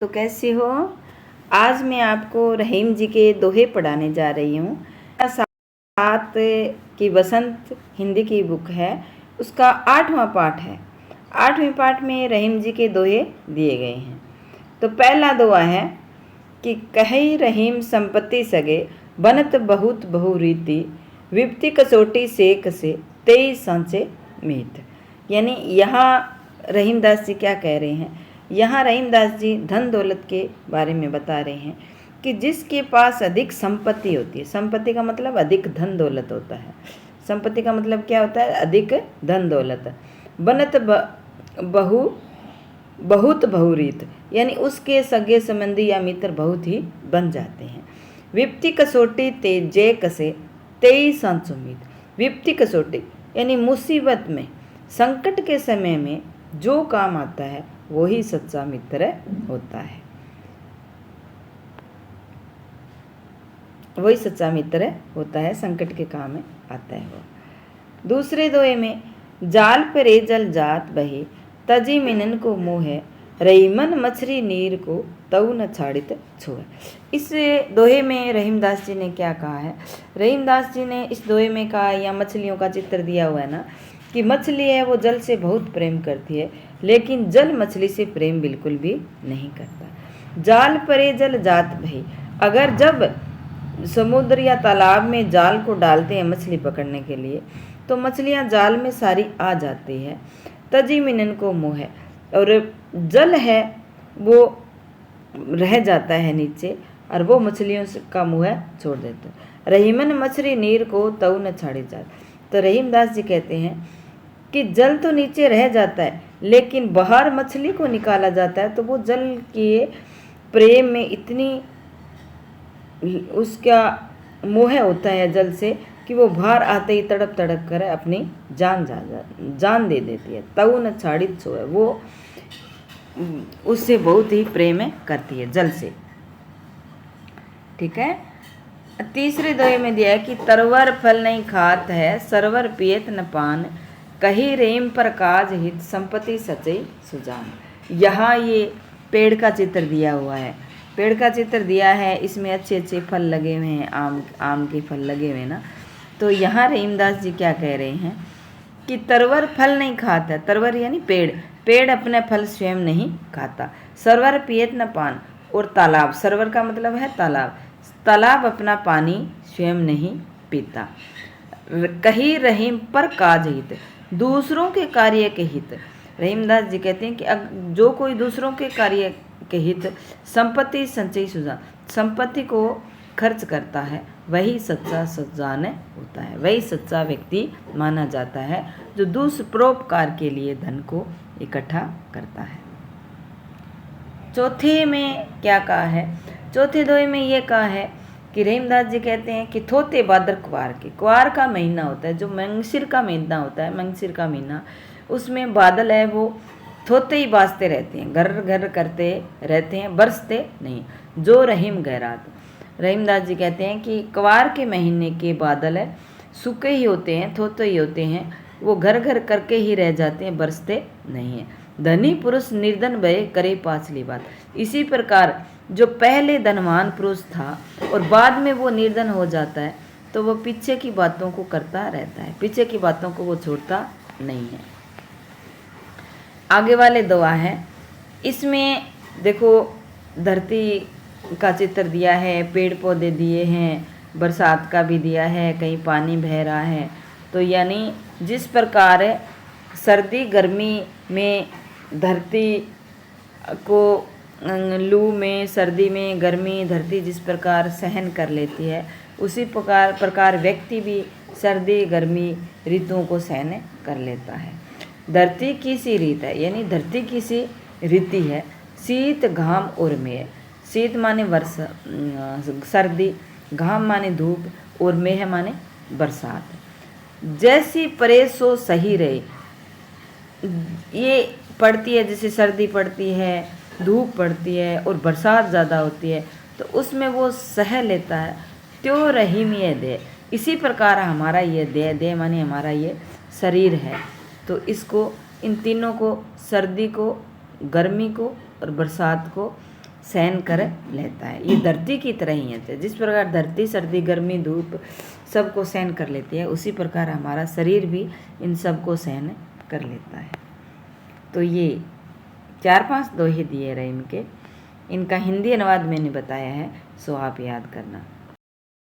तो कैसे हो। आज मैं आपको रहीम जी के दोहे पढ़ाने जा रही हूँ। सात की वसंत हिंदी की बुक है, उसका 8वां पाठ है। 8वें पाठ में रहीम जी के दोहे दिए गए हैं। तो पहला दोहा है कि कही रहीम संपत्ति सगे, बनत बहुत बहुरीति, विपत्ति कसोटी से कसे, तेई सांचे मीत। यानी यहाँ रहीमदास जी क्या कह रहे हैं, यहाँ रहीमदास जी धन दौलत के बारे में बता रहे हैं कि जिसके पास अधिक संपत्ति होती है, संपत्ति का मतलब अधिक धन दौलत होता है। संपत्ति का मतलब क्या होता है? अधिक धन दौलत। बनत बहुत बहुरीत, यानी उसके सगे संबंधी या मित्र बहुत ही बन जाते हैं। विपत्ति कसोटी ते जय कसे, तेई सांसुमीत। विपत्ति कसोटी यानी मुसीबत में, संकट के समय में जो काम आता है वही सच्चा मित्र होता है, वही सच्चा मित्र होता है, संकट के काम में आता है वो। दूसरे दोहे में जाल पे जल जात बही, तजी मिनन को मोह, रहीमन मछली नीर को तऊ न छाड़ित छुए। इस दोहे में रहीमदास जी ने क्या कहा है? रहीमदास जी ने इस दोहे में कहा, या मछलियों का चित्र दिया हुआ है ना, कि मछली है वो जल से बहुत प्रेम करती है, लेकिन जल मछली से प्रेम बिल्कुल भी नहीं करता। जाल परे जल जात भई, अगर जब समुद्र या तालाब में जाल को डालते हैं मछली पकड़ने के लिए, तो मछलियां जाल में सारी आ जाती है। तजी मिनन को मोह है, और जल है वो रह जाता है नीचे, और वो मछलियों का मुँह छोड़ देते हैं। रहीमन मछली नीर को तऊ न छाड़ी जात। तो रहीमदास जी कहते हैं कि जल तो नीचे रह जाता है, लेकिन बाहर मछली को निकाला जाता है तो वो जल के प्रेम में इतनी उसका मोह होता है जल से, कि वो बाहर आते ही तड़प तड़प कर अपनी जान दे देती है। तऊ न छाड़ित छो है, वो उससे बहुत ही प्रेम करती है जल से। ठीक है। तीसरे दोहे में दिया है कि तरवर फल नहीं खात है, सरवर पियत न पान, कही रेम पर काज हित, संपत्ति सचई सुजान। यहाँ ये पेड़ का चित्र दिया हुआ है, पेड़ का चित्र दिया है, इसमें अच्छे अच्छे फल लगे हुए हैं, आम के फल लगे हुए हैं ना। तो यहाँ रहीमदास जी क्या कह रहे हैं कि तरवर फल नहीं खाता। तरवर यानी पेड़, पेड़ अपने फल स्वयं नहीं खाता। सरवर पियत न पान, और तालाब, सरवर का मतलब है तालाब, तालाब अपना पानी स्वयं नहीं पीता। कही रहीम पर काज हित, दूसरों के कार्य के हित। रहीमदास जी कहते हैं कि जो कोई दूसरों के कार्य के हित, संपत्ति संचयी सुजान, संपत्ति को खर्च करता है, वही सच्चा सुजान होता है, वही सच्चा व्यक्ति माना जाता है, जो दुष्परोपकार के लिए धन को इकट्ठा करता है। चौथे में क्या कहा है? चौथे दोहे में ये कहा है कि रहीमदास जी कहते हैं कि थोते बादर कुआर का महीना होता है, जो मंगसिर का महीना होता है, मंगसिर का महीना, उसमें बादल है वो थोते ही बाजते रहते हैं, घर घर करते रहते हैं, बरसते नहीं। जो रहीम गहरात, रहीमदास जी कहते हैं कि कुआर के महीने के बादल है सूखे ही होते हैं, थोते ही होते हैं, वो घर घर करके ही रह जाते हैं, बरसते नहीं हैं। धनी पुरुष निर्धन भय करे पाछली बात। इसी प्रकार जो पहले धनवान पुरुष था और बाद में वो निर्धन हो जाता है, तो वो पीछे की बातों को करता रहता है, पीछे की बातों को वो छोड़ता नहीं है। आगे वाले दोहा है, इसमें देखो धरती का चित्र दिया है, पेड़ पौधे दिए हैं, बरसात का भी दिया है, कहीं पानी बह रहा है। तो यानी जिस प्रकार सर्दी गर्मी में धरती को, लू में, सर्दी में, गर्मी धरती जिस प्रकार सहन कर लेती है, उसी प्रकार व्यक्ति भी सर्दी गर्मी ऋतुओं को सहन कर लेता है। धरती की सी रीत है, यानी धरती की सी रीति है, शीत घाम और मेह। शीत माने वर्षा सर्दी, घाम माने धूप, और मेह माने बरसात। जैसी परे सो सही रहे, ये पड़ती है, जैसे सर्दी पड़ती है, धूप पड़ती है और बरसात ज़्यादा होती है, तो उसमें वो सह लेता है। त्यो रहीम ये दे, इसी प्रकार हमारा ये दे माने हमारा ये शरीर है, तो इसको, इन तीनों को, सर्दी को, गर्मी को और बरसात को सहन कर लेता है। ये धरती की तरह ही है। जिस प्रकार धरती सर्दी गर्मी धूप सबको सहन कर लेती है, उसी प्रकार हमारा शरीर भी इन सबको सहन कर लेता है। तो ये 4-5 दोहे दिए रहे इनके, इनका हिंदी अनुवाद मैंने बताया है, सो आप याद करना।